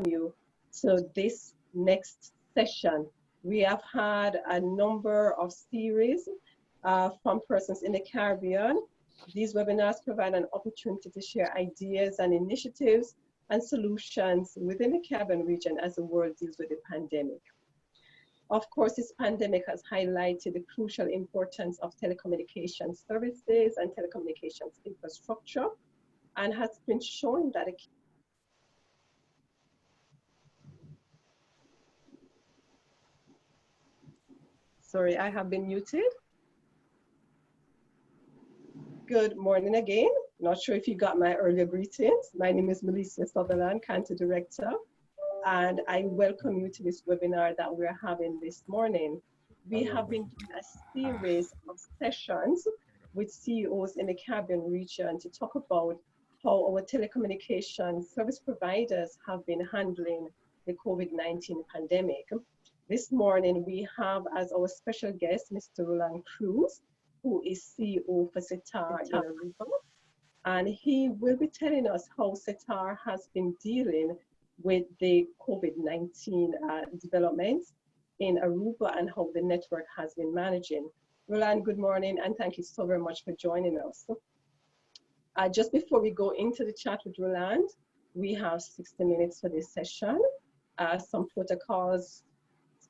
you to this next session. We have had a number of series from persons in the Caribbean. These webinars provide an opportunity to share ideas and initiatives and solutions within the Caribbean region as the world deals with the pandemic. Of course, this pandemic has highlighted the crucial importance of telecommunications services and telecommunications infrastructure, and has been shown that Sorry, I have been muted. Good morning again. Not sure if you got my earlier greetings. My name is Melissa Sutherland, CANTO Director, and I welcome you to this webinar that we're having this morning. We have been doing a series of sessions with CEOs in the Caribbean region to talk about how our telecommunications service providers have been handling the COVID-19 pandemic. This morning, we have as our special guest, Mr. Roland Creos, who is CEO for SETAR in Aruba. And he will be telling us how SETAR has been dealing with the COVID-19 developments in Aruba and how the network has been managing. Roland, good morning, and thank you so very much for joining us. Just before we go into the chat with Roland, we have 60 minutes for this session. Some protocols,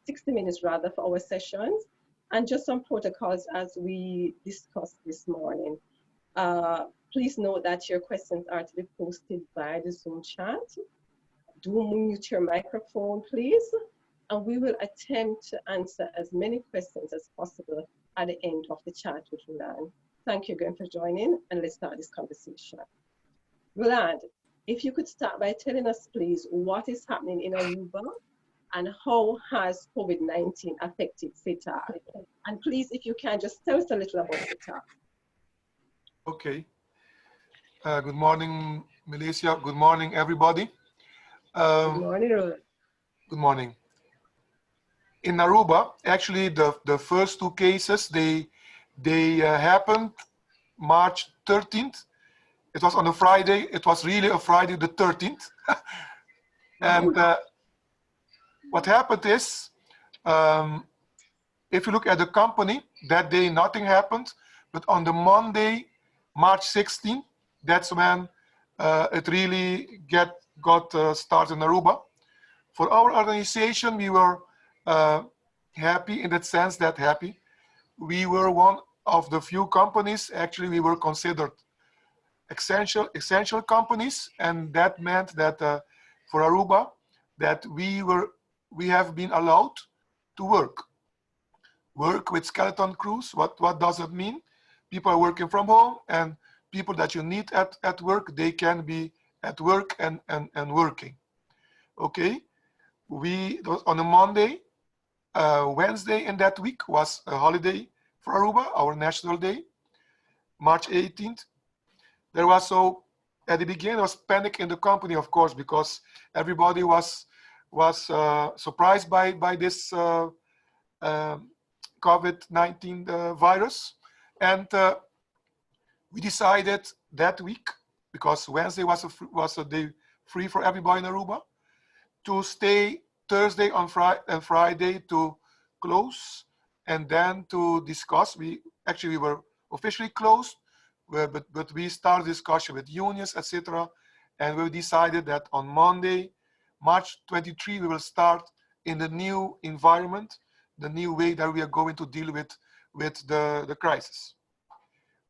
60 minutes rather, for our sessions, and just some protocols as we discussed this morning. Please note that your questions are to be posted via the Zoom chat. Do mute your microphone, please, and we will attempt to answer as many questions as possible at the end of the chat with Roland. Thank you again for joining, and let's start this conversation. Roland, if you could start by telling us, please, what is happening in Aruba and how has COVID-19 affected SETAR? And please, if you can, just tell us a little about SETAR. Okay. Good morning, Melissa. Good morning, everybody. Good morning, Roland. Good morning. In Aruba, actually, the first two cases, they happened March 13th. It was on a Friday. It was really a Friday the 13th. And what happened is, if you look at the company, that day nothing happened, but on the Monday, March 16th, that's when it really got started in Aruba. For our organization, we were happy in that sense that we were one of the few companies, actually we were considered essential companies, and that meant that for Aruba, that we have been allowed to work with skeleton crews. What does it mean? People are working from home, and people that you need at work, they can be at work and working. Okay, on a Monday, Wednesday in that week was a holiday for Aruba, our national day, March 18th. There was at the beginning, there was panic in the company, of course, because everybody was surprised by this COVID-19 virus. And we decided that week, because Wednesday was a day free for everybody in Aruba, to stay Thursday and Friday to close, and then to discuss. We were officially closed, but we started discussion with unions, etc. And we decided that on Monday, March 23, we will start in the new environment, the new way that we are going to deal with the crisis.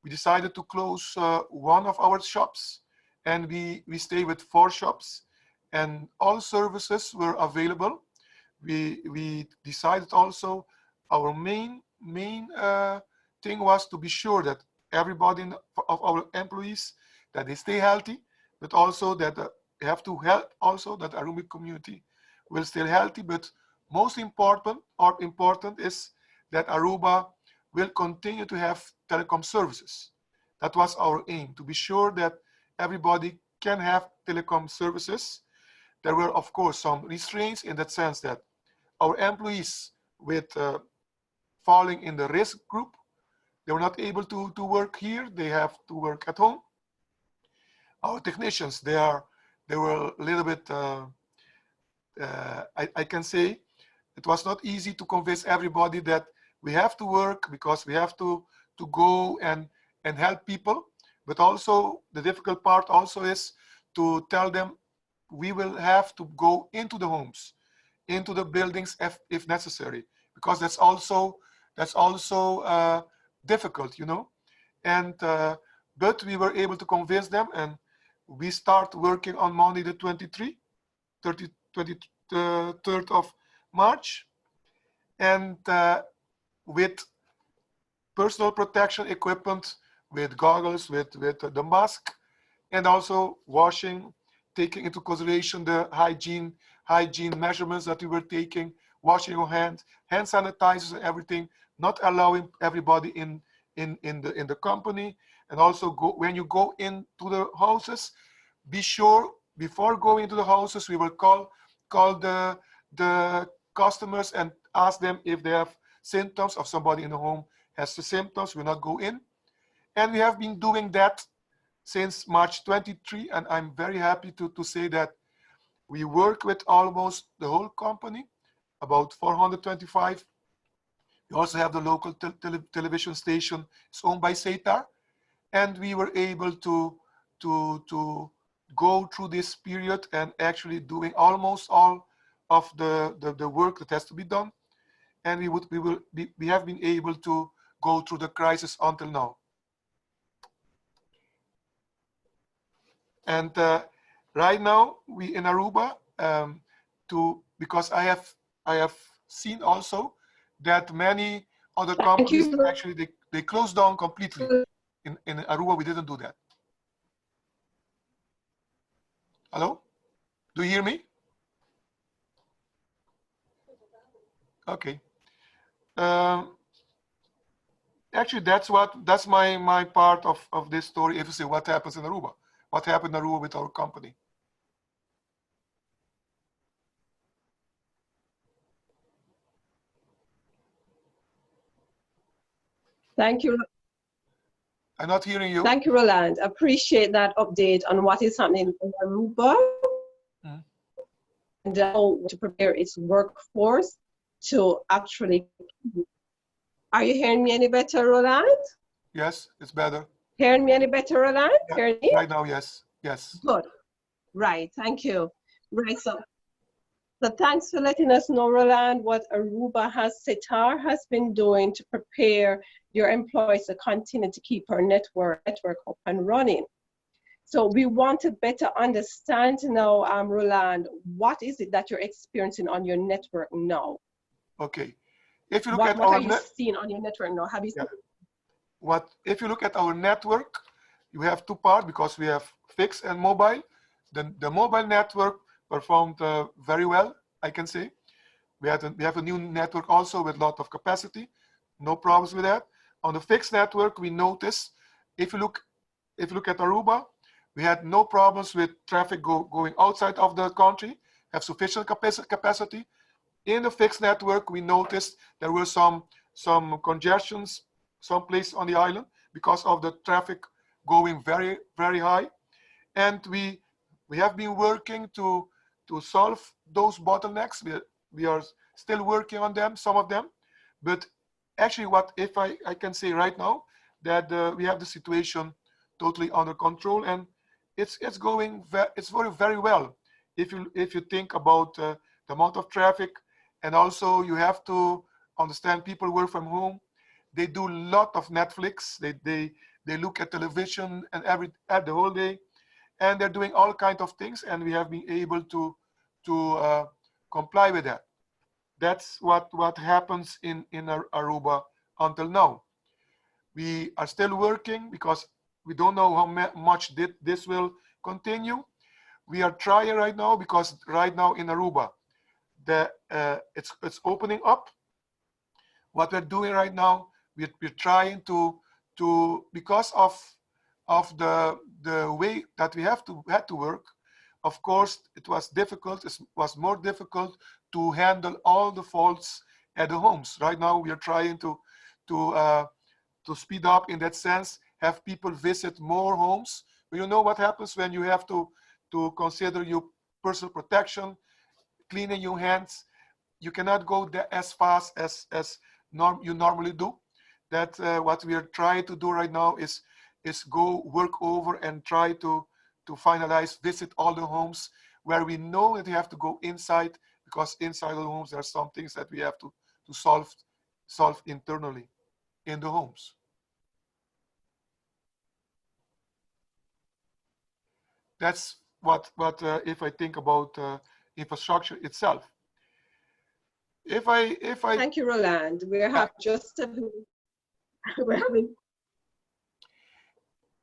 We decided to close one of our shops, and we stay with 4 shops, and all services were available. We decided also our main thing was to be sure that everybody of our employees, that they stay healthy, but also that they have to help also that Aruba community will stay healthy. But most important is that Aruba will continue to have telecom services. That was our aim, to be sure that everybody can have telecom services. There were, of course, some restraints in that sense that our employees with falling in the risk group, they were not able to work here. They have to work at home. Our technicians, they were a little bit I can say it was not easy to convince everybody that we have to work because we have to go and help people. But also the difficult part also is to tell them we will have to go into the homes, into the buildings if necessary, because that's also difficult, you know. And but we were able to convince them, and we start working on Monday the 23rd of March, and with personal protection equipment, with goggles, with the mask, and also washing, taking into consideration the hygiene measurements that we were taking, washing your hands, hand sanitizers and everything, not allowing everybody in the company. And also when you go into the houses, be sure before going into the houses, we will call the customers and ask them if they have symptoms, of somebody in the home has the symptoms, we'll not go in. And we have been doing that since March 23, and I'm very happy to say that we work with almost the whole company, about 425. We also have the local television station, it's owned by SETAR, and we were able to go through this period and actually doing almost all of the work that has to be done. And we have been able to go through the crisis until now. And right now we in Aruba, because I have seen also that many other companies actually they closed down completely. In Aruba we didn't do that. Hello? Do you hear me? Okay. Actually, that's my part of this story. If you say what happens in Aruba, what happened in Aruba with our company. Thank you. I'm not hearing you. Thank you, Roland. Appreciate that update on what is happening in Aruba. And how to prepare its workforce to actually. Are you hearing me any better, Roland? Yes, it's better. Hearing me any better, Roland? Yeah, hearing me? right now, yes. Yes. Good. Right, thank you. Right, so thanks for letting us know, Roland, what Aruba SETAR has been doing to prepare your employees to continue to keep our network up and running. So we want to better understand now, Roland, what is it that you're experiencing on your network now? Okay. If you look what at our are you seeing on your network now? Have you seen? If you look at our network, you have two parts because we have fixed and mobile. The mobile network performed very well, I can say. We have a new network also with a lot of capacity. No problems with that. On the fixed network, we noticed, if you look at Aruba, we had no problems with traffic going outside of the country, have sufficient capacity. In the fixed network, we noticed there were some congestions someplace on the island because of the traffic going very, very high. And we have been working to solve those bottlenecks. We are still working on them, some of them. But actually, if I can say right now that we have the situation totally under control, and it's going very well. If you think about the amount of traffic, and also you have to understand people work from home. They do a lot of Netflix. They look at television and the whole day, and they're doing all kinds of things. And we have been able to comply with that. That's what happens in Aruba until now. We are still working because we don't know how much this will continue. We are trying right now because right now in Aruba, it's opening up. What we're doing right now, we're trying to because of the way that we had to work. Of course, it was difficult. It was more difficult to handle all the faults at the homes. Right now, we are trying to speed up in that sense, have people visit more homes. But you know what happens when you have to consider your personal protection, cleaning your hands. You cannot go there as fast as you normally do. That what we are trying to do right now is go work over and try to finalize, visit all the homes where we know that we have to go inside, because inside the homes there are some things that we have to solve internally in the homes. That's what if I think about infrastructure itself. If I Thank you, Roland. We have just we're having.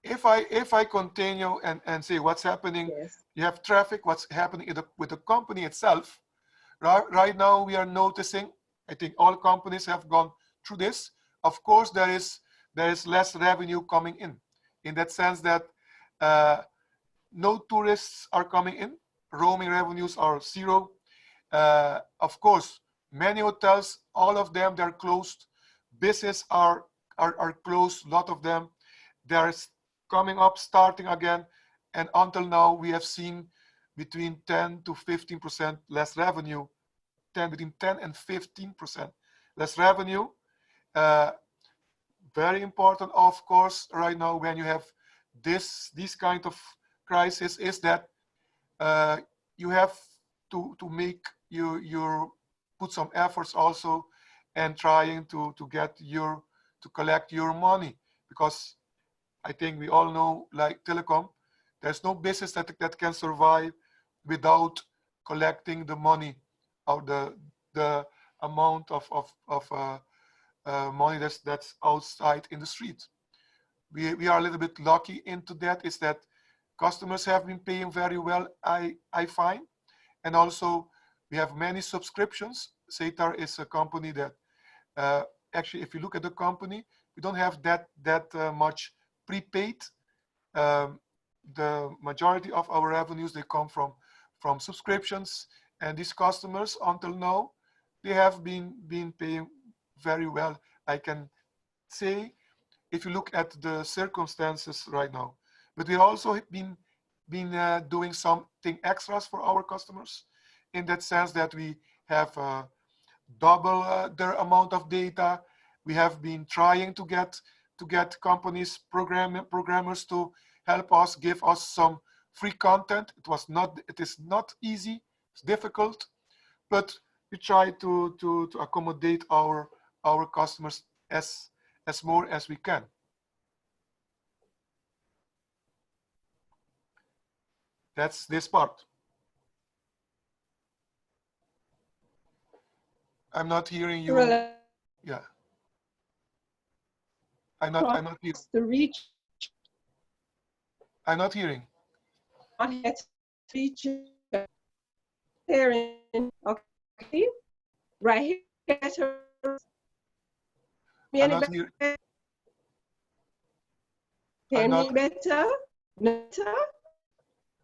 If I continue and say what's happening, Yes. You have traffic, what's happening with the company itself. Right now we are noticing, I think all companies have gone through this. Of course, there is less revenue coming in that sense that no tourists are coming in. Roaming revenues are zero. Of course, many hotels, all of them, they're closed. Business are closed, a lot of them. They're coming up, starting again. And until now, we have seen between 10 to 15% less revenue, between 10 and 15% less revenue. Very important, of course, right now when you have this kind of crisis is that you have to make your put some efforts also and trying to collect your money, because I think we all know, like telecom, there's no business that can survive without collecting the money or the amount of money that's outside in the street. We are a little bit lucky into that, is that customers have been paying very well, I find. And also we have many subscriptions. SETAR is a company that actually, if you look at the company, we don't have that much prepaid. The majority of our revenues, they come from subscriptions, and these customers until now, they have been paying very well. I can say, if you look at the circumstances right now, but we also have been doing something extras for our customers, in that sense that we have double their amount of data. We have been trying to get companies, programmers to help us, give us some free content. It is not easy, it's difficult, but we try to accommodate our customers as more as we can. That's this part. I'm not hearing you. Yeah. I'm not hearing. The reach. I'm not hearing. Not yet reach. Hearing. Okay. Right here. I'm not hearing. Hear me better? Better?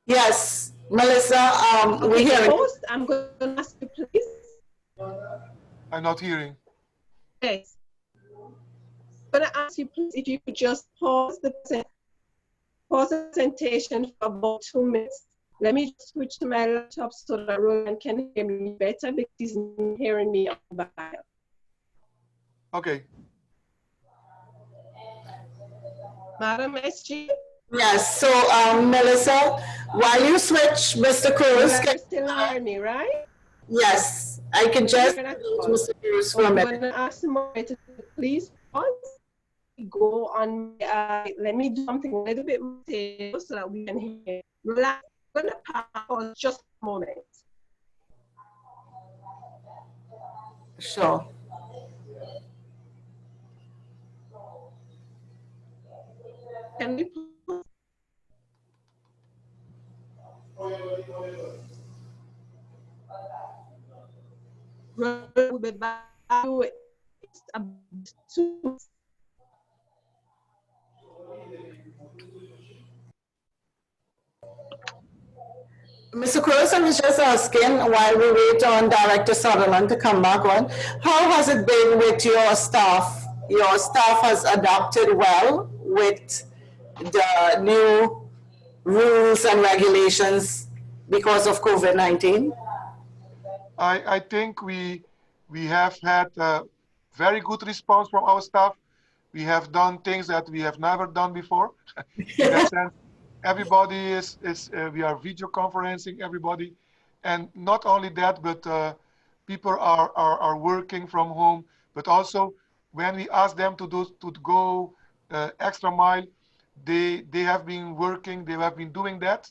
Yes, Melissa, we hear you. Host, I'm going to ask you, please. I'm not hearing. Yes. I'm going to ask you, please, if you could just pause the presentation for about 2 minutes. Let me switch to my laptop so that Roland can hear me better, because he's not hearing me on the bio. Okay. Madam SG? Yes, so Melissa, while you switch, Mr. Creos, You still hear me, right? yes, I can just Mr. Creos for a minute. I'm going to ask the moderator to please pause. Go on, let me do something a little bit more so that we can hear. Relax, I'm going to pause just a moment. Sure. Can we pause? We'll be back to it. Mr. Creos, I was just asking, while we wait on Director Sutherland to come back on, how has it been with your staff? Your staff has adapted well with the new rules and regulations because of COVID-19? I think we have had a very good response from our staff. We have done things that we have never done before. In that sense, everybody is we are video conferencing everybody, and not only that, but people are working from home. But also, when we ask them to go extra mile, they have been working. They have been doing that,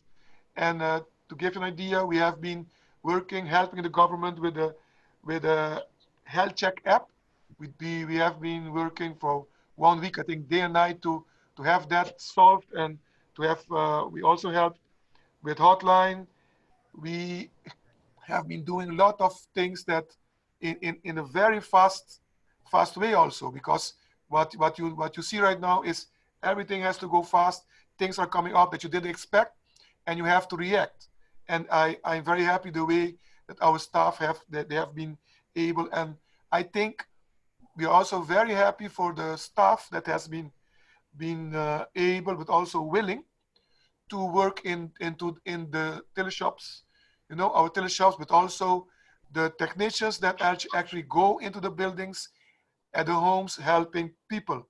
and to give you an idea, we have been working, helping the government with a health check app. We have been working for 1 week, I think, day and night to have that solved, and to have we also helped with hotline. We have been doing a lot of things that in a very fast way also, because what you see right now is everything has to go fast. Things are coming up that you didn't expect, and you have to react. And I'm very happy the way that our staff they have been able. And I think we are also very happy for the staff that has been able, but also willing to work in the teleshops, our teleshops, but also the technicians that actually go into the buildings at the homes helping people.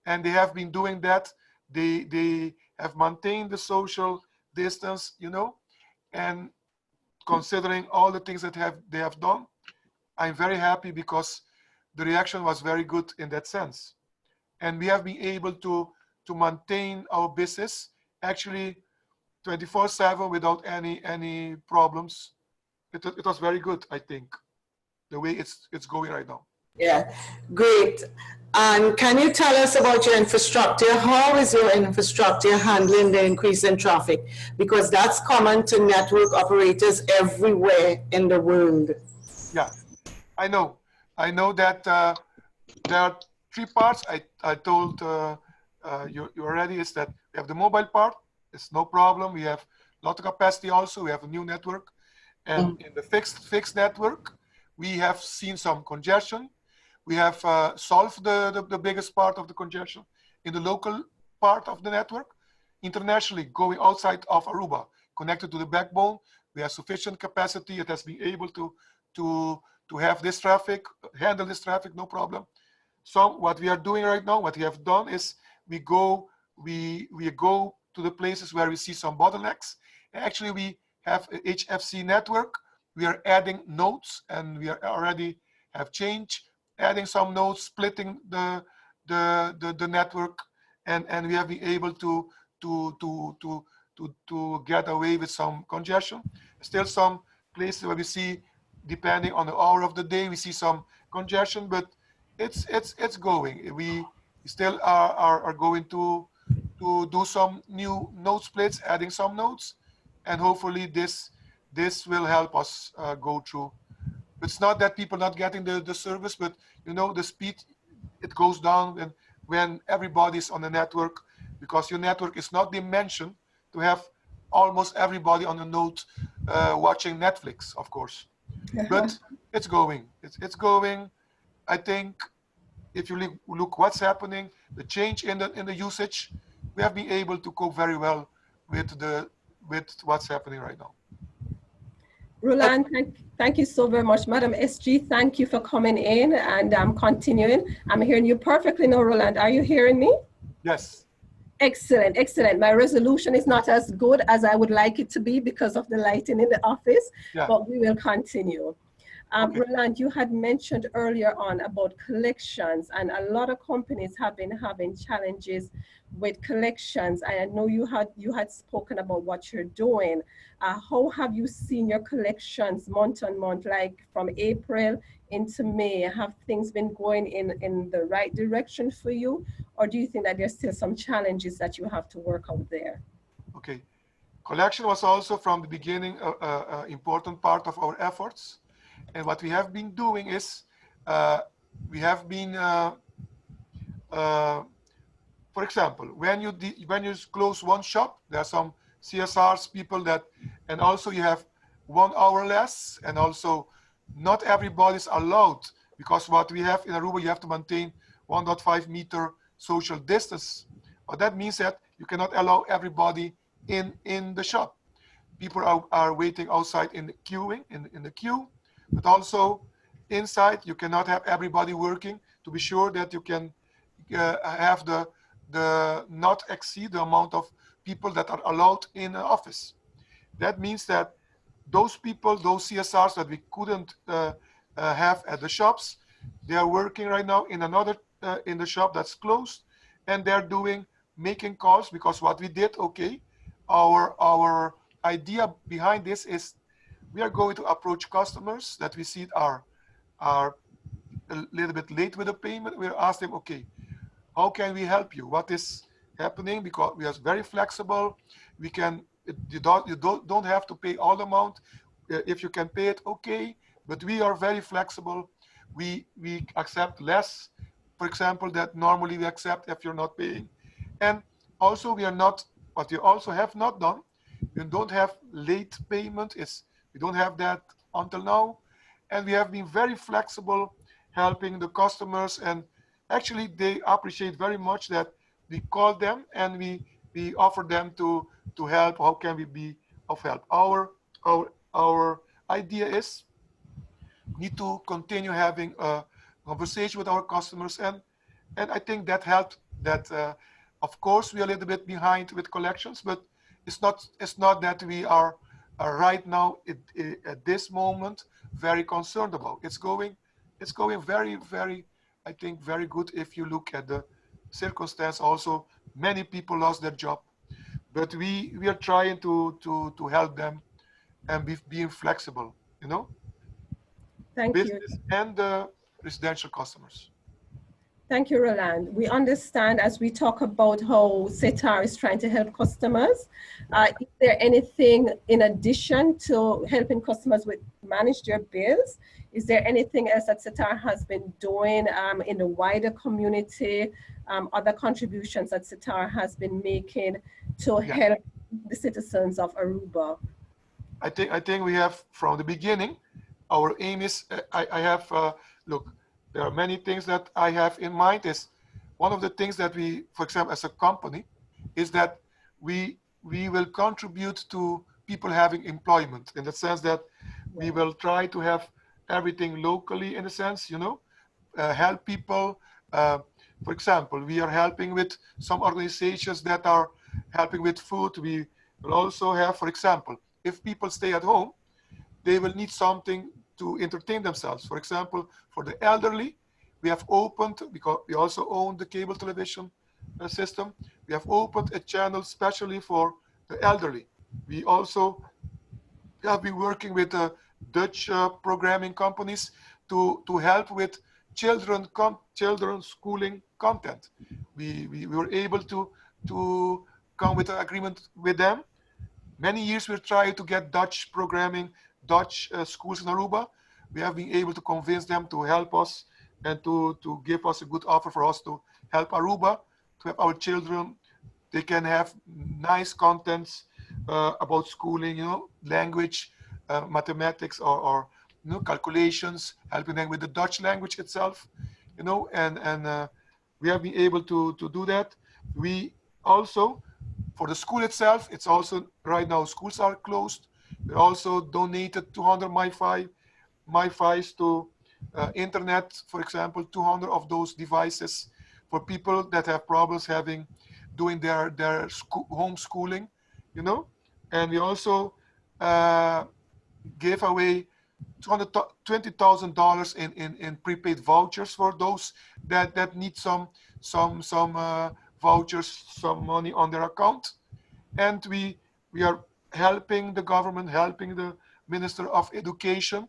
And they have been doing that. They have maintained the social distance, and considering all the things that they have done, I'm very happy because the reaction was very good in that sense. And we have been able to maintain our business actually 24/7 without any problems. It was very good, I think, the way it's going right now. Yeah, great. And can you tell us about your infrastructure? How is your infrastructure handling the increase in traffic? Because that's common to network operators everywhere in the world. Yeah, I know. I know that there are three parts. I told you already, is that we have the mobile part. It's no problem. We have a lot of capacity also. We have a new network. And in the fixed network, we have seen some congestion. We have solved the biggest part of the congestion in the local part of the network. Internationally, going outside of Aruba, connected to the backbone, we have sufficient capacity. It has been able to have this traffic, handle this traffic, no problem. So what we are doing right now, what we have done is we go to the places where we see some bottlenecks. Actually, we have a HFC network. We are adding nodes, and we are already have changed, adding some nodes, splitting the network, and we have been able to get away with some congestion. Still some places where we see, depending on the hour of the day, we see some congestion, but it's going. We still are going to do some new node splits, adding some nodes, and hopefully this will help us go through. It's not that people not getting the service, but the speed, it goes down when everybody's on the network, because your network is not dimensioned to have almost everybody on the node watching Netflix, of course. But it's going. It's going. I think if you look what's happening, the change in the usage, we have been able to cope very well with what's happening right now. Roland, thank you so very much. Madam SG, thank you for coming in, and I'm continuing. I'm hearing you perfectly now, Roland. Are you hearing me? Yes. Excellent, excellent. My resolution is not as good as I would like it to be because of the lighting in the office, but we will continue. Okay. Roland, you had mentioned earlier on about collections, and a lot of companies have been having challenges with collections. I know you had spoken about what you're doing. How have you seen your collections month on month, like from April into May? Have things been going in the right direction for you, or do you think that there's still some challenges that you have to work out there? Okay, collection was also from the beginning an important part of our efforts. And what we have been doing is we have been, for example, when you close one shop, there are some CSRs people that, and also you have 1 hour less, and also not everybody's allowed, because what we have in Aruba, you have to maintain 1.5 meter social distance. But that means that you cannot allow everybody in the shop. People are waiting outside in the queuing, in the queue. but also inside you cannot have everybody working to be sure that you can have the not exceed the amount of people that are allowed in an office. That means that those people, those CSRs that we couldn't have at the shops, they are working right now in another in the shop that's closed, and they're making calls, because what we did, okay, our idea behind this is we are going to approach customers that we see are a little bit late with the payment. We'll ask them, okay, how can we help you? What is happening? Because we are very flexible. We can, you don't have to pay all the amount. If you can pay it, okay. But we are very flexible. We accept less, for example, that normally we accept if you're not paying. And also we are not, what we also have not done, we don't have late payment. We don't have that until now. And we have been very flexible helping the customers, and actually they appreciate very much that we call them and we offer them to help. How can we be of help? Our idea is we need to continue having a conversation with our customers, and I think that helped. That of course we are a little bit behind with collections, but it's not that we are right now at this moment very concerned about. It's going very, very, I think, very good if you look at the circumstance. Also, many people lost their job, but we are trying to help them and being flexible, you know. Thank you. Business and the residential customers. Thank you, Roland. We understand as we talk about how SETAR is trying to help customers. Is there anything in addition to helping customers with manage their bills? Is there anything else that SETAR has been doing in the wider community? Other contributions that SETAR has been making to help the citizens of Aruba? I think we have from the beginning. Our aim is I have look. There are many things that I have in mind. Is one of the things that we, for example, as a company, is that we will contribute to people having employment, in the sense that we will try to have everything locally, in a sense, you know, help people. For example, we are helping with some organizations that are helping with food. We will also have, for example, if people stay at home, they will need something to entertain themselves. For example, for the elderly, we have opened, because we also own the cable television system, we have opened a channel specially for the elderly. We also have been working with Dutch programming companies to help with children schooling content. We were able to come with an agreement with them. Many years we've tried to get Dutch programming, Dutch schools in Aruba. We have been able to convince them to help us and to give us a good offer for us to help Aruba, to help our children. They can have nice contents about schooling, you know, language, mathematics, or you know, calculations, helping them with the Dutch language itself, you know, and we have been able to do that. We also, for the school itself, it's also right now schools are closed. We also donated 200 MiFis to internet, for example, 200 of those devices for people that have problems doing their homeschooling, you know. And we also gave away $220,000 in prepaid vouchers for those that need some vouchers, some money on their account. And we are helping the government, helping the Minister of Education,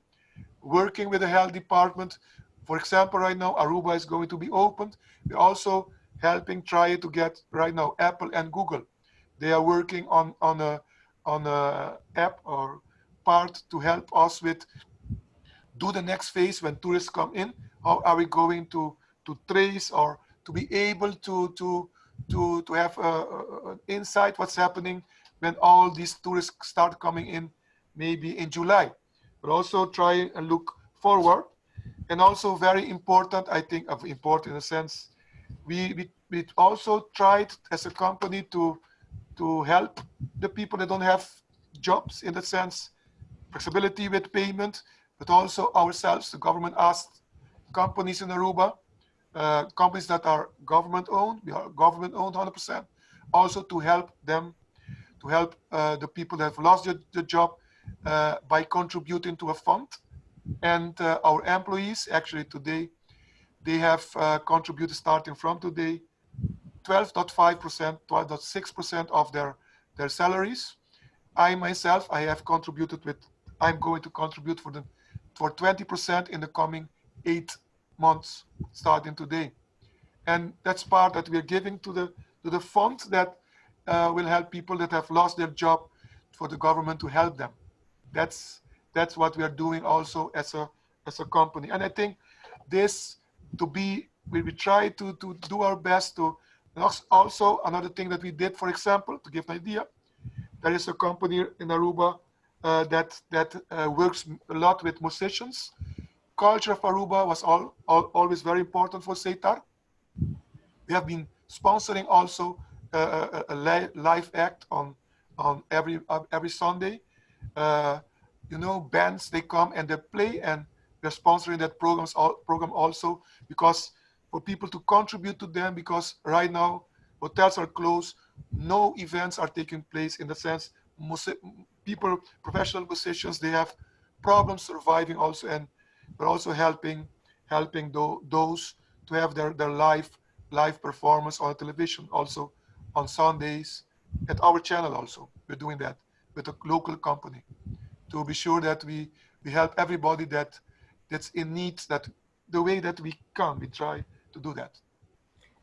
working with the health department. For example, right now Aruba is going to be opened. We're also helping try to get right now Apple and Google. They are working on a app or part to help us with do the next phase when tourists come in. How are we going to trace or to be able to have an insight what's happening when all these tourists start coming in, maybe in July. But also try and look forward. And also very important, I think, important in a sense, we also tried as a company to help the people that don't have jobs, in the sense, flexibility with payment. but also ourselves. The government asked companies in Aruba, companies that are government owned, we are government owned 100%, also to help them, to help the people that have lost their job by contributing to a fund. And our employees, actually today, they have contributed starting from today 12.5%, 12.6% of their salaries. I myself, I have contributed with, I'm going to contribute for 20% in the coming 8 months, starting today. And that's part that we're giving to the fund that will help people that have lost their job, for the government to help them. That's what we are doing also as a company. And I think this we try to do our best to. Also, another thing that we did, for example, to give an idea, there is a company in Aruba that works a lot with musicians. Culture of Aruba was always very important for SETAR. We have been sponsoring also a live act on every Sunday. You know, bands, they come and they play, and we're sponsoring that program also, because for people to contribute to them, because right now hotels are closed, no events are taking place, in the sense people, professional musicians, they have problems surviving also, and we're also helping those to have their live performance on television, also on Sundays at our channel. Also we're doing that with a local company to be sure that we help everybody that's in need, that the way that we can, we try to do that.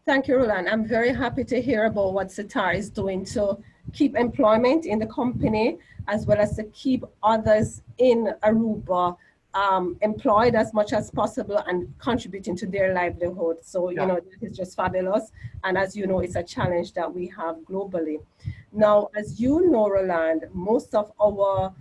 Thank you, Roland. I'm very happy to hear about what SETAR is doing to keep employment in the company, as well as to keep others in Aruba employed as much as possible and contributing to their livelihood. So, you know, that is just fabulous. And as you know, it's a challenge that we have globally. Now, as you know, Roland, most of our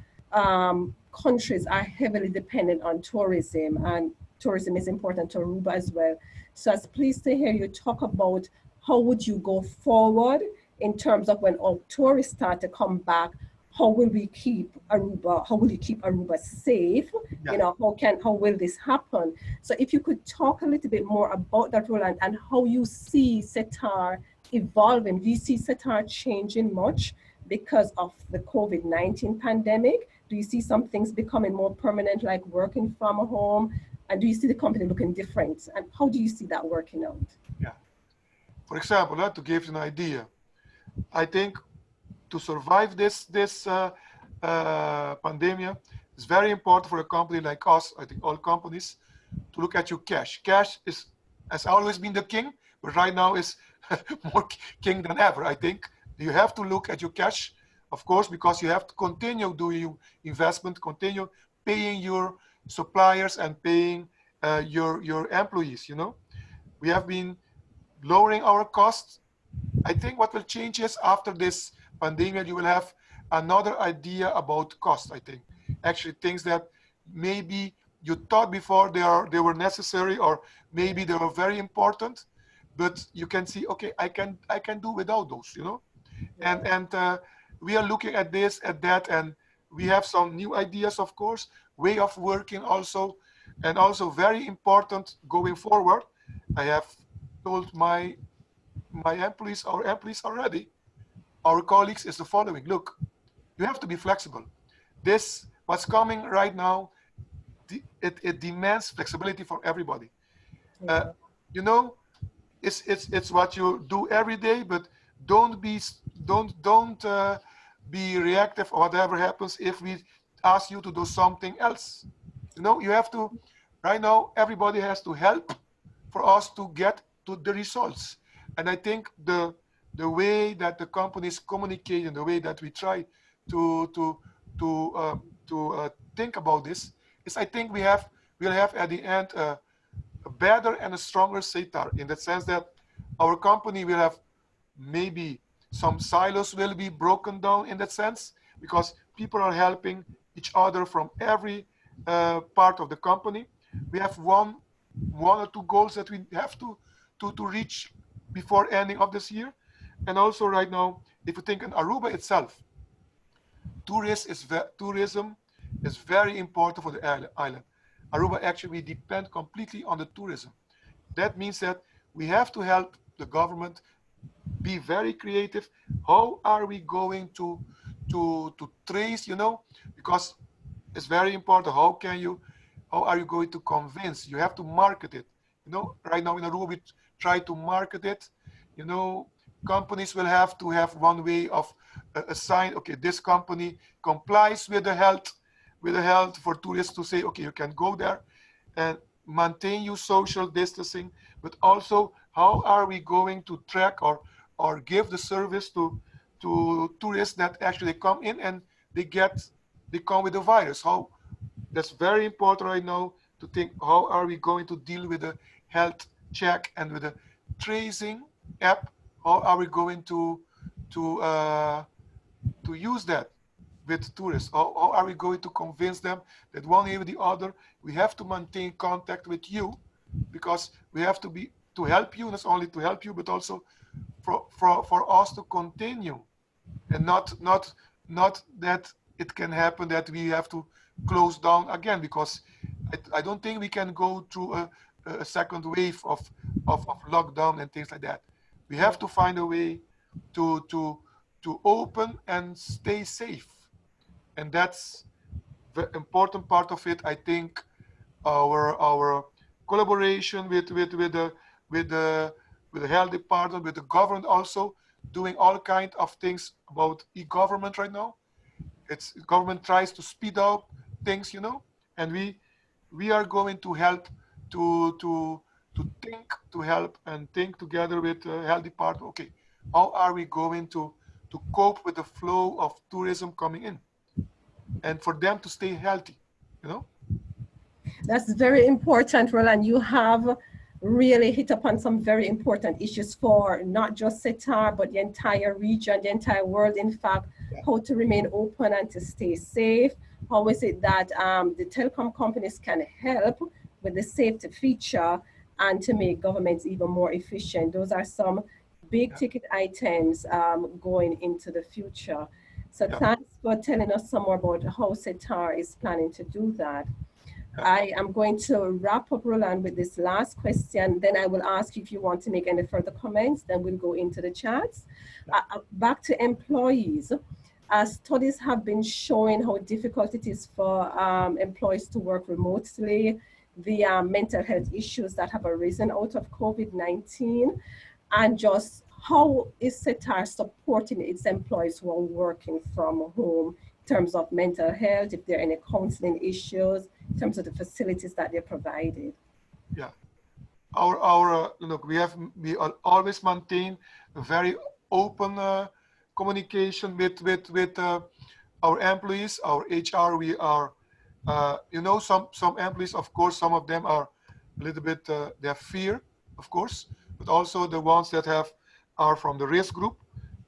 countries are heavily dependent on tourism, and tourism is important to Aruba as well. So I was pleased to hear you talk about how would you go forward in terms of when our tourists start to come back, how will we keep Aruba, how will you keep Aruba safe? Yeah. You know, how will this happen? So if you could talk a little bit more about that, Roland, and how you see SETAR evolving. Do you see SETAR changing much because of the COVID-19 pandemic? Do you see some things becoming more permanent, like working from home? And do you see the company looking different? And how do you see that working out? Yeah. For example, to give you an idea, I think to survive this pandemic, it's very important for a company like us, I think all companies, to look at your cash. Cash has always been the king, but right now is more king than ever, I think. You have to look at your cash, of course, because you have to continue doing your investment, continue paying your suppliers and paying your employees, you know. We have been lowering our costs. I think what will change is after this pandemic, you will have another idea about cost, I think. Actually, things that maybe you thought before they were necessary, or maybe they were very important, but you can see, okay, I can do without those, you know. And we are looking at this, at that, and we have some new ideas, of course, way of working also, and also very important going forward. I have told my employees, our employees already, our colleagues, is the following: look, you have to be flexible. This, what's coming right now, it demands flexibility from everybody. You know, it's what you do every day, but don't be reactive or whatever happens if we ask you to do something else. You know, you have to, right now, everybody has to help for us to get to the results. And I think the way that the companies communicate and the way that we try to think about this is, I think we'll have at the end a better and a stronger SETAR, in the sense that our company will have, maybe some silos will be broken down in that sense, because people are helping each other from every part of the company. We have one or two goals that we have to reach before ending of this year. And also right now, if you think in Aruba itself, tourism is very important for the island. Aruba actually we depend completely on the tourism. That means that we have to help the government be very creative. How are we going to trace, you know, because it's very important. How are you going to convince? You have to market it. You know, right now in Aruba, we try to market it. You know, companies will have to have one way of a sign. Okay, this company complies with the health for tourists to say, okay, you can go there and maintain your social distancing. But also, how are we going to track or give the service to tourists that actually come in and they come with the virus? How that's very important right now to think how are we going to deal with the health check and with the tracing app. How are we going to uh, to use that with tourists? How are we going to convince them that one way or the other we have to maintain contact with you, because we have to be to help you, not only to help you but also for us to continue, and not that it can happen that we have to close down again, because I don't think we can go through a second wave of lockdown and things like that. We have to find a way to open and stay safe, and that's the important part of it. I think our collaboration with the with the health department, with the government also doing all kinds of things about e-government right now. It's government tries to speed up things, you know, and we are going to help to help and think together with the health department. Okay, how are we going to cope with the flow of tourism coming in, and for them to stay healthy, you know? That's very important, Roland. You have really hit upon some very important issues for not just SETAR, but the entire region, the entire world, in fact, how to remain open and to stay safe. How is it that the telecom companies can help with the safety feature and to make governments even more efficient? Those are some big ticket items going into the future. So thanks for telling us some more about how SETAR is planning to do that. I am going to wrap up, Roland, with this last question. Then I will ask you if you want to make any further comments. Then we'll go into the chats. Back to employees. Studies have been showing how difficult it is for employees to work remotely, the mental health issues that have arisen out of COVID-19, and just how is SETAR supporting its employees who are working from home in terms of mental health, if there are any counseling issues, in terms of the facilities that they're provided? Yeah, our look, we always maintain a very open communication with our employees, our HR. We are, you know, some employees, of course, some of them are a little bit, they have fear, of course, but also the ones that are from the risk group.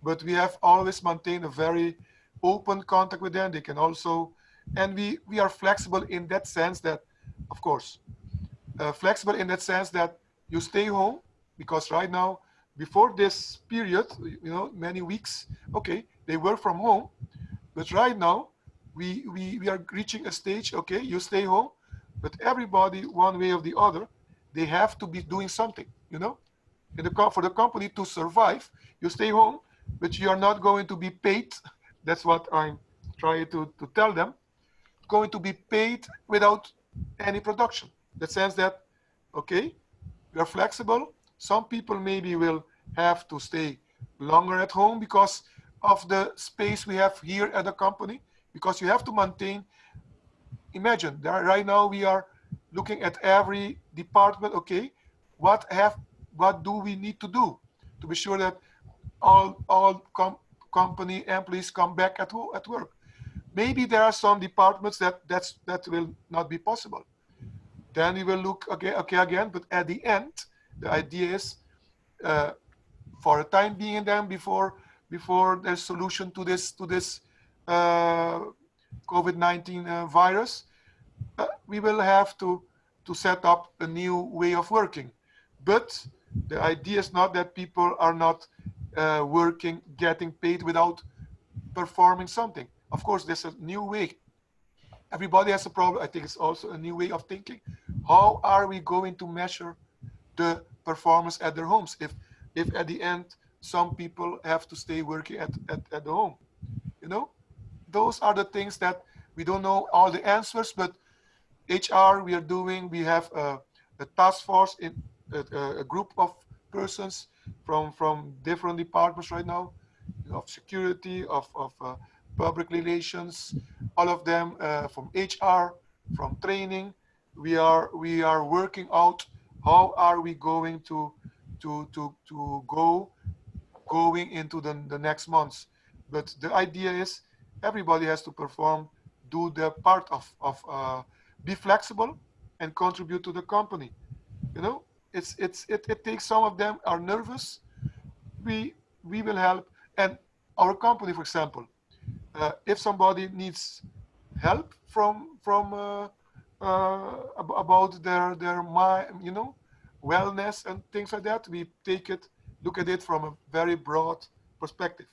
But we have always maintained a very open contact with them. They can also, and we are flexible in that sense that, of course, flexible in that sense that you stay home, because right now, before this period, you know, many weeks, okay, they work from home, but right now, we are reaching a stage, okay, you stay home, but everybody, one way or the other, they have to be doing something, you know? For the company to survive, you stay home, but you are not going to be paid. That's what I'm trying to tell them. Going to be paid without any production. In the sense that, okay, we are flexible. Some people maybe will have to stay longer at home because of the space we have here at the company, because you have to maintain. Imagine that right now we are looking at every department. Okay, what do we need to do to be sure that all company employees come back at work? Maybe there are some departments that will not be possible. Then we will look again. But at the end, the idea is for a time being, then before there's solution to this COVID-19 virus, we will have to set up a new way of working. But the idea is not that people are not working, getting paid without performing something. Of course, there's a new way. everybody has a problem. I think it's also a new way of thinking. How are we going to measure the performance at their homes if at the end some people have to stay working at the home? You know, those are the things that we don't know all the answers, but HR we are doing. We have a task force in a group of persons from different departments right now, of security, of public relations, all of them from HR, from training. We are working out how are we going to going into the next months. But the idea is everybody has to perform, do their part of be flexible and contribute to the company. You know, it takes, some of them are nervous. We will help. And our company, for example, if somebody needs help from about their mind, you know, wellness and things like that, we look at it from a very broad perspective.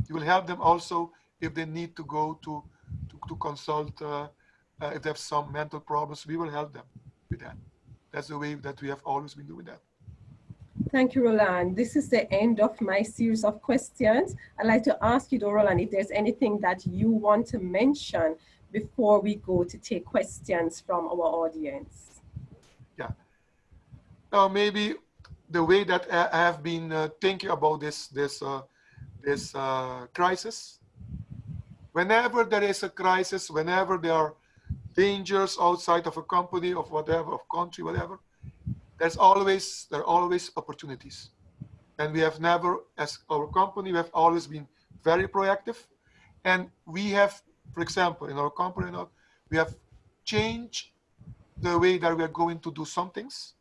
You will help them also if they need to go to consult, if they have some mental problems, we will help them with that. That's the way that we have always been doing that. Thank you, Roland. This is the end of my series of questions. I'd like to ask you, though, Roland, if there's anything that you want to mention before we go to take questions from our audience. Yeah. Maybe the way that I have been thinking about this crisis. Whenever there is a crisis, whenever there are dangers outside of a company, of whatever, of country, whatever, there are always opportunities. And we have never, as our company, we have always been very proactive. And we have, for example, in our company now, we have changed the way that we are going to do some things.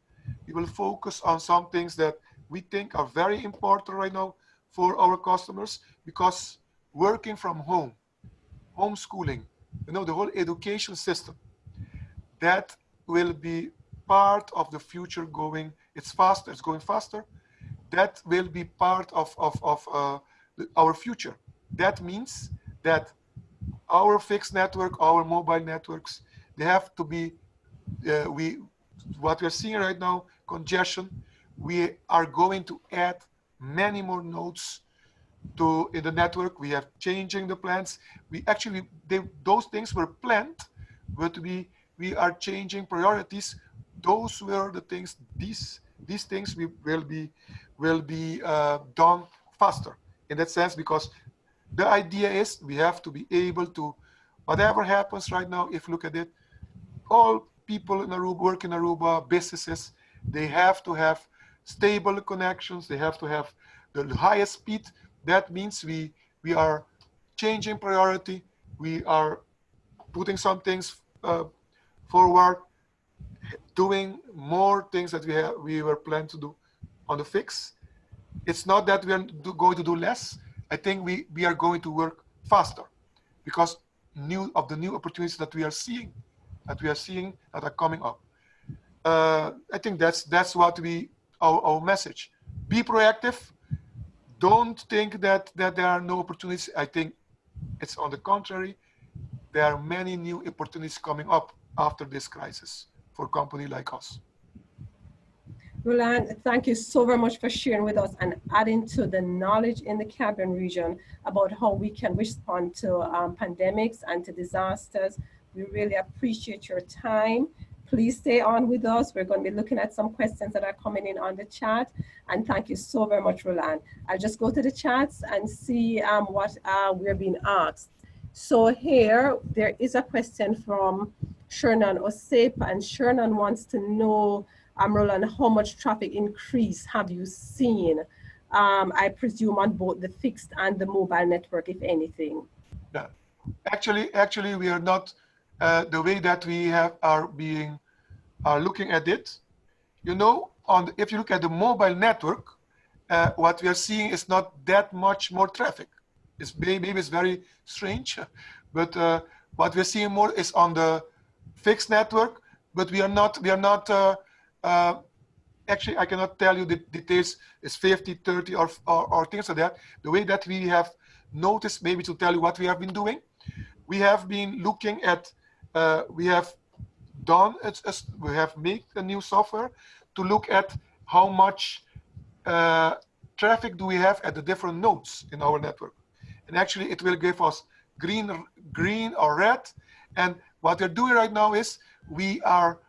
We will focus on some things that we think are very important right now for our customers, because working from home, homeschooling, you know, the whole education system, that will be part of the future going. It's faster, it's going faster. That will be part of our future. That means that our fixed network, our mobile networks, they have to be, what we're seeing right now, congestion, we are going to add many more nodes in the network. We are changing the plans. We actually, those things were planned, but we are changing priorities. Those were the things, these things will be done faster in that sense, because the idea is we have to be able to, whatever happens right now, if you look at it, all people in Aruba, work in Aruba, businesses, they have to have stable connections. They have to have the highest speed. That means we are changing priority. We are putting some things forward, doing more things that we were planned to do on the fix. It's not that we are going to do less. I think we are going to work faster because of the new opportunities that we are seeing that are coming up. I think that's what our message. Be proactive. Don't think that there are no opportunities. I think it's on the contrary. There are many new opportunities coming up after this crisis for a company like us. Roland, thank you so very much for sharing with us and adding to the knowledge in the Caribbean region about how we can respond to pandemics and to disasters. We really appreciate your time. Please stay on with us. We're going to be looking at some questions that are coming in on the chat. And thank you so very much, Roland. I'll just go to the chats and see what we're being asked. So here, there is a question from Shernan Osepa, and Shernan wants to know, Roland, how much traffic increase have you seen? I presume on both the fixed and the mobile network, if anything. Yeah. Actually, we are not the way that we are looking at it. You know, if you look at the mobile network, what we are seeing is not that much more traffic. Maybe it's very strange, but what we're seeing more is on the fixed network. But we are not. Actually, I cannot tell you the details. It's 50, 30, or things like that. The way that we have noticed, maybe to tell you what we have been doing, we have been looking at we have done, we have made a new software to look at how much traffic do we have at the different nodes in our network. And actually it will give us green or red. And what we're doing right now is we are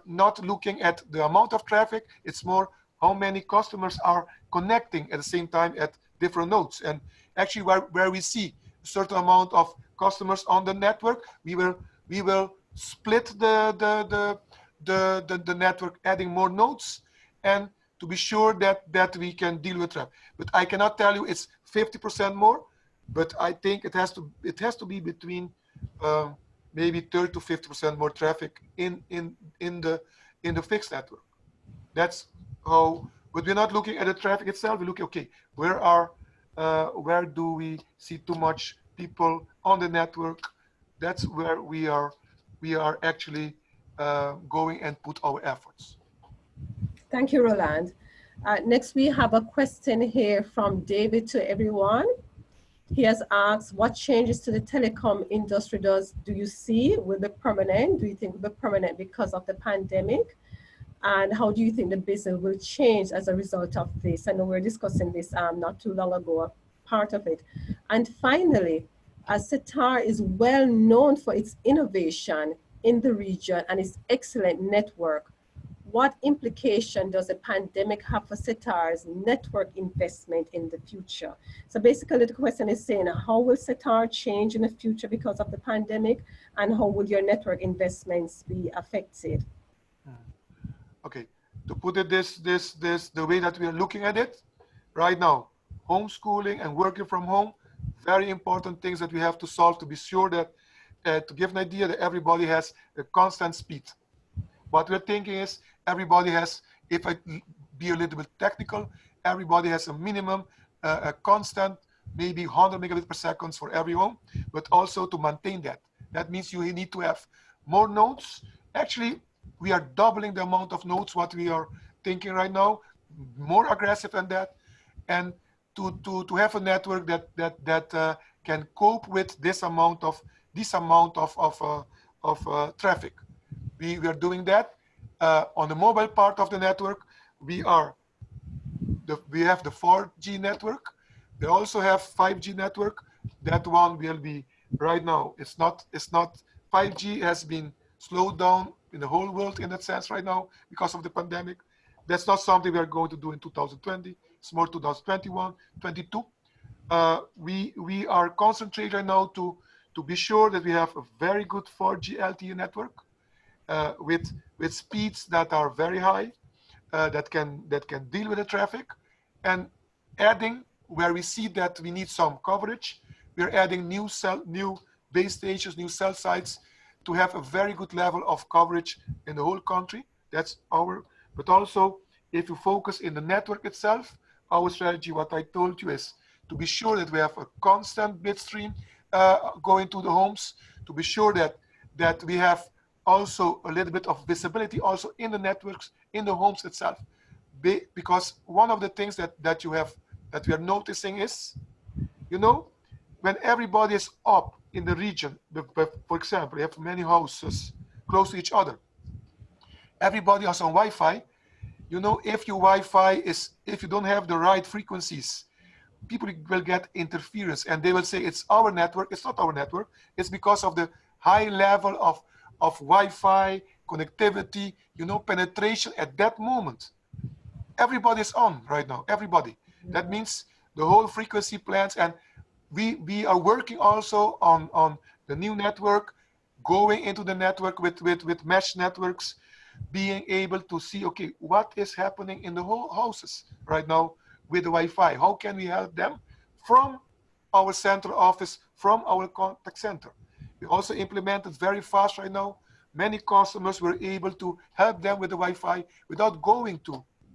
not looking at the amount of traffic, it's more how many customers are connecting at the same time at different nodes. And actually where we see a certain amount of customers on the network, we will split the network, adding more nodes, and to be sure that we can deal with traffic. But I cannot tell you it's 50% more, but I think it has to be between maybe 30 to 50% more traffic in the fixed network. That's how. But we're not looking at the traffic itself. We look, okay, where do we see too much people on the network? That's where we are actually going and put our efforts. Thank you, Roland. Next, we have a question here from David to everyone. He has asked, what changes to the telecom industry do you see will be permanent? Do you think will be permanent because of the pandemic? And how do you think the business will change as a result of this? I know we were discussing this not too long ago, part of it. And finally, SETAR is well known for its innovation in the region and its excellent network. What implication does the pandemic have for SETAR's network investment in the future? So basically the question is saying, how will SETAR change in the future because of the pandemic, and how will your network investments be affected? Okay, to put it the way that we are looking at it right now, homeschooling and working from home, very important things that we have to solve to be sure that, to give an idea that everybody has a constant speed. What we're thinking is everybody has, if I be a little bit technical, everybody has a minimum, a constant, maybe 100 megabits per second for every home, but also to maintain that. That means you need to have more nodes. Actually, we are doubling the amount of nodes what we are thinking right now, more aggressive than that, and to have a network that can cope with this amount of traffic. We are doing that. On the mobile part of the network, we have the 4G network. We also have 5G network. That one will be right now. It's not 5G has been slowed down in the whole world in that sense right now because of the pandemic. That's not something we are going to do in 2020. It's more 2021, 22. We are concentrating right now to be sure that we have a very good 4G LTE network with speeds that are very high, that can deal with the traffic, and adding where we see that we need some coverage, we're adding new base stations, new cell sites to have a very good level of coverage in the whole country. That's but also if you focus in the network itself, our strategy, what I told you, is to be sure that we have a constant bit stream going to the homes, to be sure that we have also a little bit of visibility also in the networks, in the homes itself. Because one of the things that we are noticing is, when everybody is up in the region, for example, you have many houses close to each other. Everybody is on Wi-Fi. If your Wi-Fi if you don't have the right frequencies, people will get interference and they will say it's our network. It's not our network. It's because of the high level of Wi-Fi connectivity, penetration at that moment. Everybody's on right now, everybody. That means the whole frequency plans, and we are working also on the new network, going into the network with mesh networks, being able to see, okay, what is happening in the whole houses right now with the Wi-Fi? How can we help them from our central office, from our contact center? We also implemented very fast right now. Many customers were able to help them with the Wi-Fi without going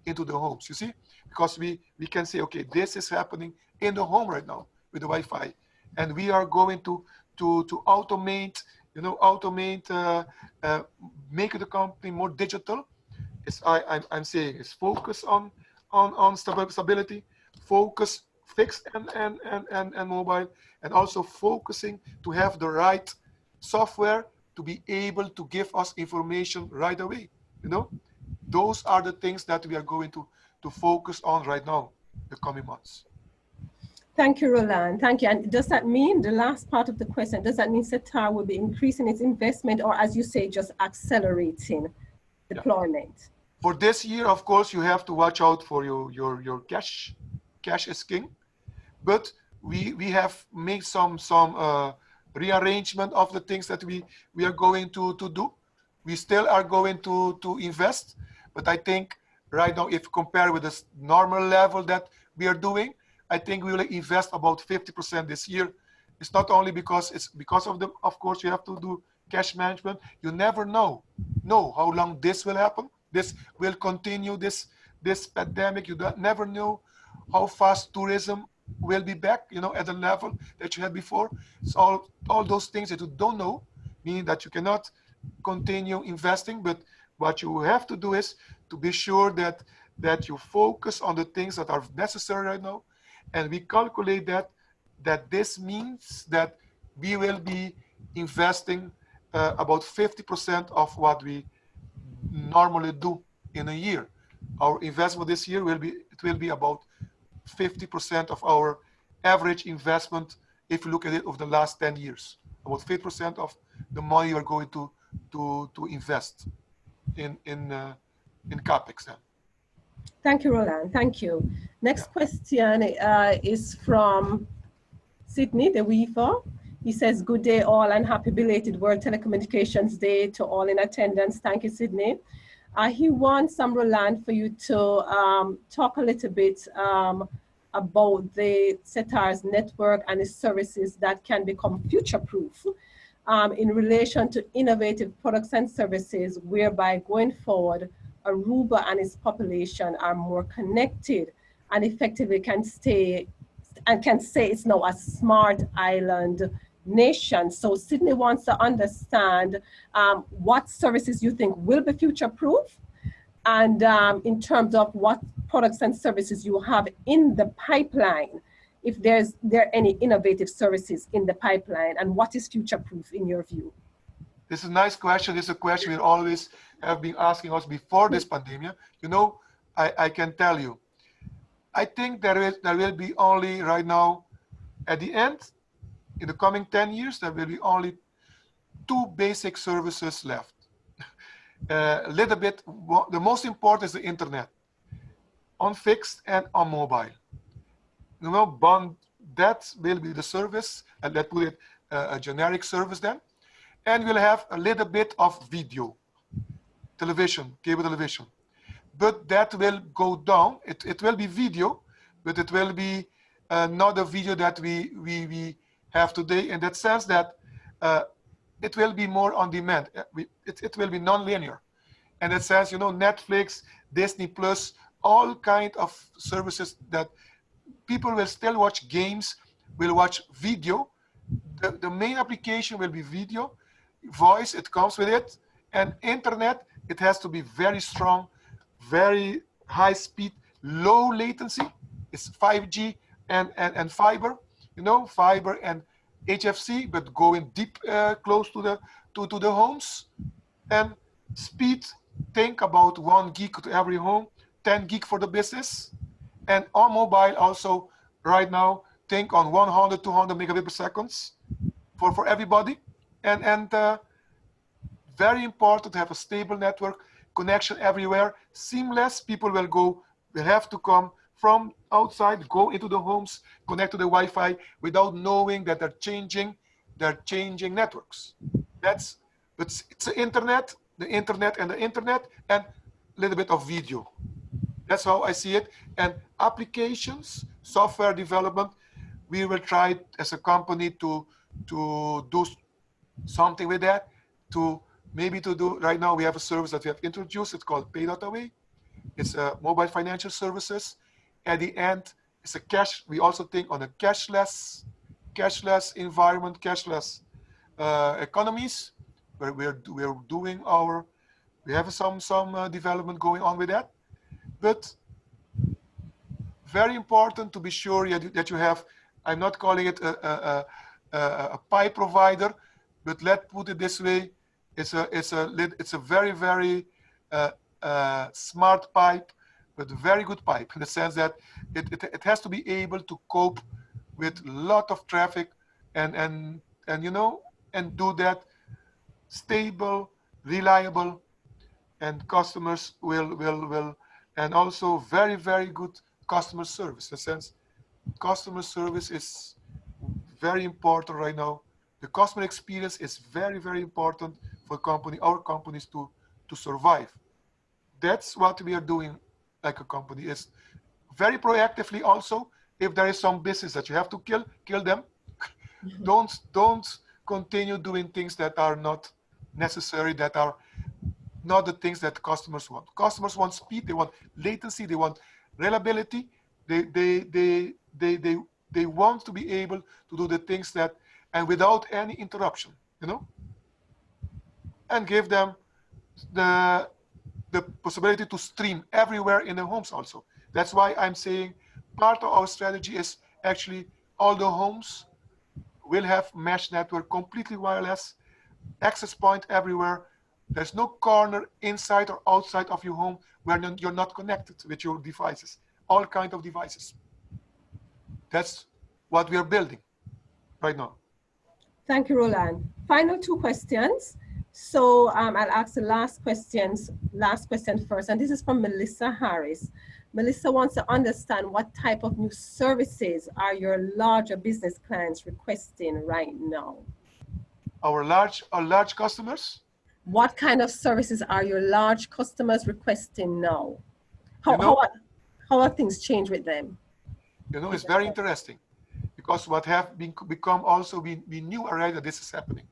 into the homes, you see? Because we can say, okay, this is happening in the home right now with the Wi-Fi. And we are going to automate, make the company more digital. I'm saying it's focus on stability, focus fixed and mobile, and also focusing to have the right software to be able to give us information right away. You know, those are the things that we are going to focus on right now, the coming months. Thank you, Roland. Thank you. And does that mean, the last part of the question, does that mean SETAR will be increasing its investment, or, as you say, just accelerating deployment? Yeah. For this year, of course, you have to watch out for your cash. Cash is king. But we have made some rearrangement of the things that we are going to do. We still are going to invest, but I think right now, if compared with the normal level that we are doing, I think we will invest about 50% this year. It's not only because it's because of course, you have to do cash management. You never know how long this will happen. This will continue, this pandemic. You never know how fast tourism will be back, you know, at the level that you had before. So all those things that you don't know, meaning that you cannot continue investing. But what you have to do is to be sure that you focus on the things that are necessary right now. And we calculate that this means that we will be investing about 50% of what we normally do in a year. Our investment this year will be about 50% of our average investment if you look at it over the last 10 years. About 50% of the money you're going to invest in CAPEX then. Thank you, Roland. Thank you. Next question is from Sydney, the weaver. He says, good day all and happy belated World Telecommunications Day to all in attendance. Thank you, Sydney. He wants Roland for you to talk a little bit about the SETAR's network and its services that can become future-proof in relation to innovative products and services, whereby going forward, Aruba and its population are more connected and effectively can say it's now a smart island nation. So Sydney wants to understand what services you think will be future-proof, and in terms of what products and services you have in the pipeline, if there are any innovative services in the pipeline, and what is future-proof in your view? This is a nice question. This is a question we always have been asking us before this pandemic. You know, I can tell you, I think there will be only right now, at the end, in the coming 10 years, there will be only 2 basic services left. A little bit, the most important is the internet, on fixed and on mobile. You know, that will be the service, and let's put it a generic service then. And we'll have a little bit of video, television, cable television. But that will go down. It will be video, but it will be not a video that we have today, in that sense that it will be more on demand. It will be non-linear. And it says, you know, Netflix, Disney Plus, all kind of services that people will still watch games, will watch video. The main application will be video. Voice, it comes with it. And internet, it has to be very strong, very high speed, low latency. It's 5G and fiber, you know, fiber and HFC, but going deep, close to the homes. And speed, think about 1 gig to every home, 10 gig for the business. And on mobile also, right now, think on 100, 200 megabit per second for everybody. And very important to have a stable network, connection everywhere, seamless. People will have to come from outside, go into the homes, connect to the Wi-Fi without knowing that they're changing networks. But it's the internet, and a little bit of video. That's how I see it. And applications, software development, we will try as a company to do something with that, right now we have a service that we have introduced. It's called Pay.away. It's a mobile financial services. At the end, it's a cash. We also think on a cashless environment, cashless economies, where we have some development going on with that. But very important to be sure that you have, I'm not calling it a pipe provider, but let's put it this way, It's a very, very smart pipe, but a very good pipe in the sense that it has to be able to cope with a lot of traffic and you know, and do that stable, reliable, and customers will and also very, very good customer service. In a sense, customer service is very important right now. The customer experience is very, very important for our companies to survive. That's what we are doing like a company, is very proactively also. If there is some business that you have to kill them. Don't continue doing things that are not necessary, that are not the things that customers want. Customers want speed, they want latency, they want reliability. They want to be able to do the things that, and without any interruption, you know, and give them the possibility to stream everywhere in their homes also. That's why I'm saying part of our strategy is actually all the homes will have mesh network, completely wireless, access point everywhere. There's no corner inside or outside of your home where you're not connected with your devices, all kinds of devices. That's what we are building right now. Thank you, Roland. Final two questions. So I'll ask the last question first, and this is from Melissa Harris. Melissa wants to understand what type of new services are your larger business clients requesting right now? Our large customers? What kind of services are your large customers requesting now? How have things changed with them? You know, it's very interesting because what have become also, we knew already that this is happening.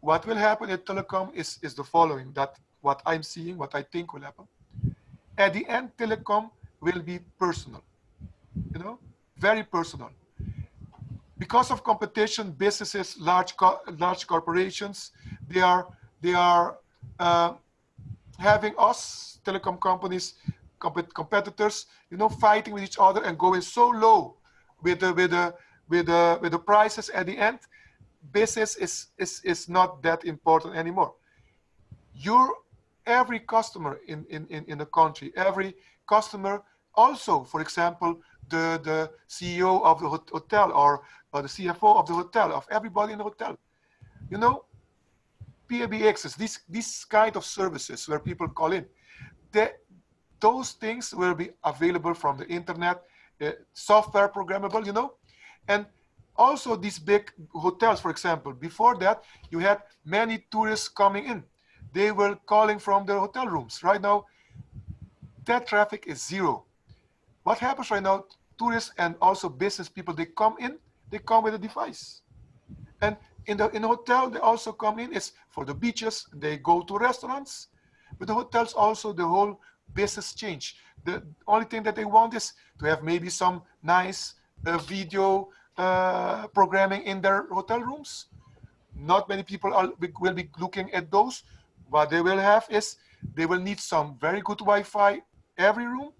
What will happen at telecom is the following, that what I'm seeing, what I think will happen. At the end, telecom will be personal, you know, very personal. Because of competition, businesses, large corporations, they are having us, telecom companies, competitors, you know, fighting with each other and going so low with the prices. At the end, business is not that important anymore. Every customer in the country, every customer, also, for example, the CEO of the hotel or the CFO of the hotel, of everybody in the hotel, you know, PBXs, these kind of services where people call in, those things will be available from the internet, software programmable, you know, and also these big hotels, for example, before that, you had many tourists coming in. They were calling from their hotel rooms. Right now, that traffic is zero. What happens right now, tourists and also business people, they come in, they come with a device. And in the hotel, they also come in, it's for the beaches, they go to restaurants. But the hotels also, the whole business change. The only thing that they want is to have maybe some nice video programming in their hotel rooms. Not many people will be looking at those. What they will have is, they will need some very good Wi-Fi every room,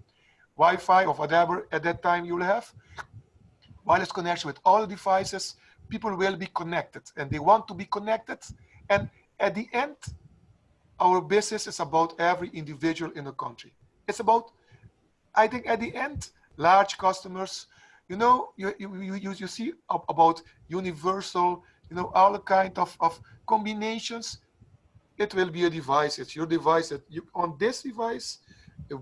Wi-Fi or whatever at that time you'll have. Wireless connection with all the devices, people will be connected and they want to be connected. And at the end, our business is about every individual in the country. It's about, I think at the end, large customers, you know, you see about universal, you know, all the kind of combinations. It will be a device. It's your device that you, on this device,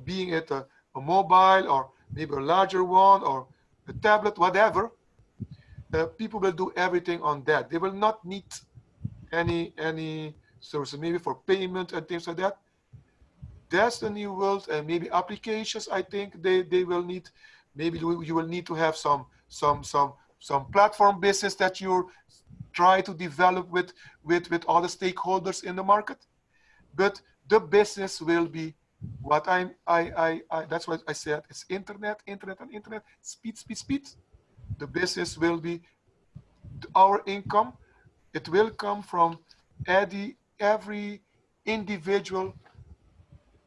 being it a mobile or maybe a larger one or a tablet, whatever, people will do everything on that. They will not need any services, maybe for payment and things like that. That's the new world, and maybe applications. I think they will need. Maybe you will need to have some platform business that you try to develop with all the stakeholders in the market. But the business will be what that's what I said. It's internet, speed. The business will be our income. It will come from every individual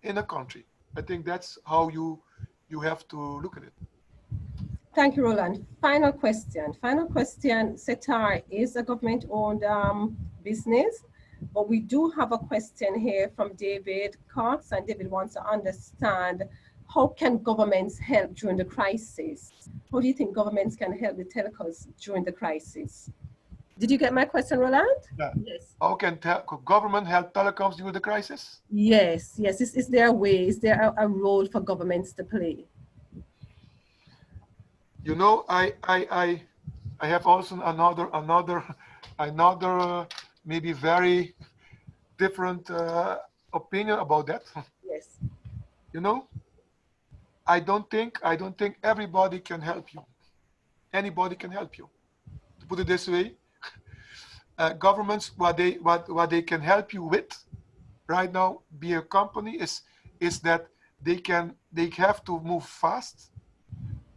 in a country. I think that's how you have to look at it. Thank you, Roland. Final question. SETAR is a government-owned business, But we do have a question here from David Cox, and David wants to understand, how can governments help during the crisis? How do you think governments can help the telcos during the crisis? Did you get my question, Roland? Yeah. Yes. How can government help telecoms during the crisis? Yes, yes. Is there a way, is there a role for governments to play? You know, I have also another maybe very different opinion about that. Yes. You know, I don't think everybody can help you. Anybody can help you. To put it this way, governments, what they can help you with right now, be a company, is that they have to move fast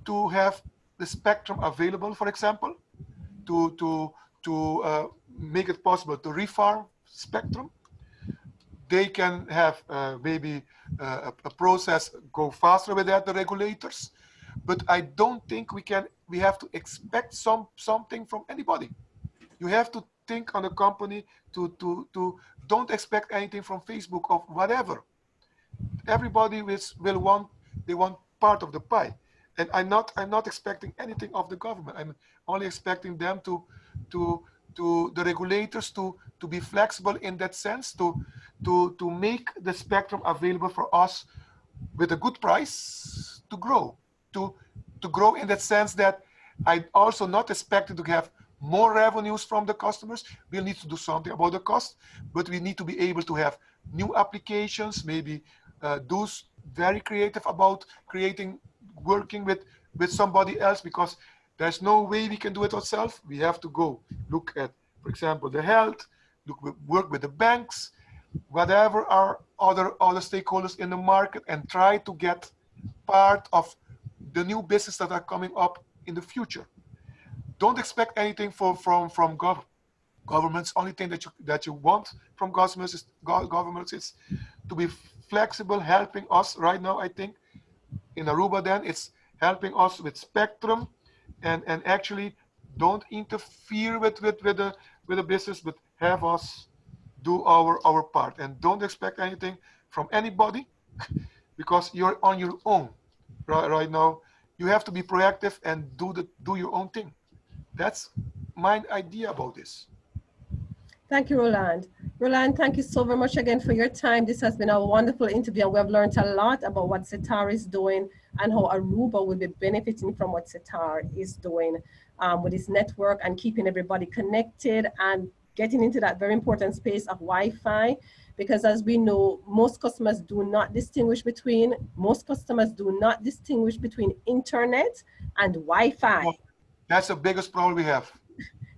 to have the spectrum available, for example, to make it possible to refarm spectrum. They can have maybe a process go faster with that, the regulators. But I don't think we have to expect something from anybody. You have to think on a company to don't expect anything from Facebook or whatever. Everybody will want part of the pie. And I'm not expecting anything of the government. I'm only expecting them to the regulators to be flexible in that sense, to make the spectrum available for us with a good price to grow, to grow in that sense that I also not expected to have more revenues from the customers. We'll need to do something about the cost, but we need to be able to have new applications, maybe those very creative about working with somebody else, because there's no way we can do it ourselves. We have to go look at, for example, the health, work with the banks, whatever are other stakeholders in the market, and try to get part of the new business that are coming up in the future. Don't expect anything from governments. Only thing that you want from governments is to be flexible, helping us right now. I think in Aruba, then it's helping us with spectrum, and actually don't interfere with the business, but have us do our part, and don't expect anything from anybody, because you're on your own right now. You have to be proactive and do your own thing. That's my idea about this. Thank you, Roland. Roland, thank you so very much again for your time. This has been a wonderful interview, and we have learned a lot about what SETAR is doing and how Aruba will be benefiting from what SETAR is doing with its network and keeping everybody connected and getting into that very important space of Wi-Fi. Because as we know, most customers do not distinguish between internet and Wi-Fi. That's the biggest problem we have.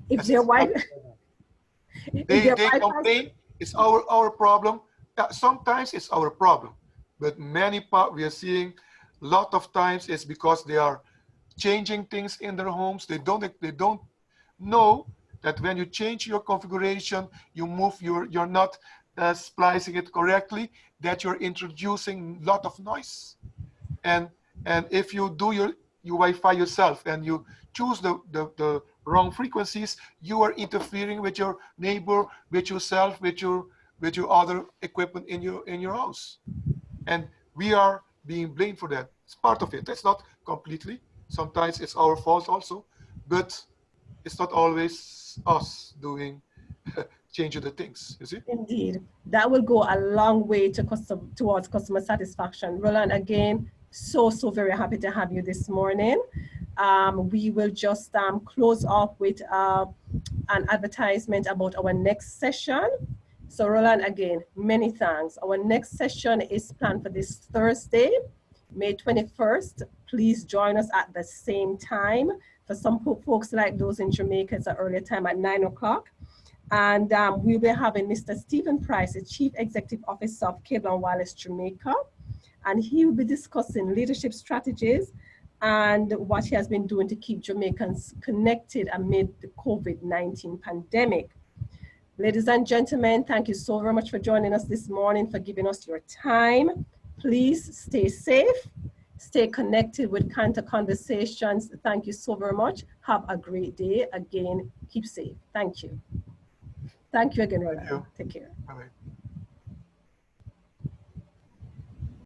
If their Wi-Fi, they complain it's our problem. Sometimes it's our problem, but we are seeing a lot of times it's because they are changing things in their homes. They don't know that when you change your configuration, you move you're not splicing it correctly, that you're introducing a lot of noise. And if you do your Wi-Fi yourself and you choose the wrong frequencies, you are interfering with your neighbor, with yourself, with your other equipment in your house. And we are being blamed for that. It's part of it. It's not completely. Sometimes it's our fault also, but it's not always us doing changing the things, you see? Indeed. That will go a long way towards customer satisfaction. Roland, again, so very happy to have you this morning. We will just close off with an advertisement about our next session. So Roland, again, many thanks. Our next session is planned for this Thursday, May 21st. Please join us at the same time. For some folks like those in Jamaica, it's an earlier time at 9 o'clock. And we'll be having Mr. Stephen Price, the Chief Executive Officer of Cable and Wireless Jamaica. And he will be discussing leadership strategies and what he has been doing to keep Jamaicans connected amid the COVID-19 pandemic. Ladies and gentlemen, thank you so very much for joining us this morning, for giving us your time. Please stay safe, stay connected with CANTO Conversations. Thank you so very much. Have a great day. Again, keep safe. Thank you. Thank you again, Thank Roland. you. Take care. Bye-bye.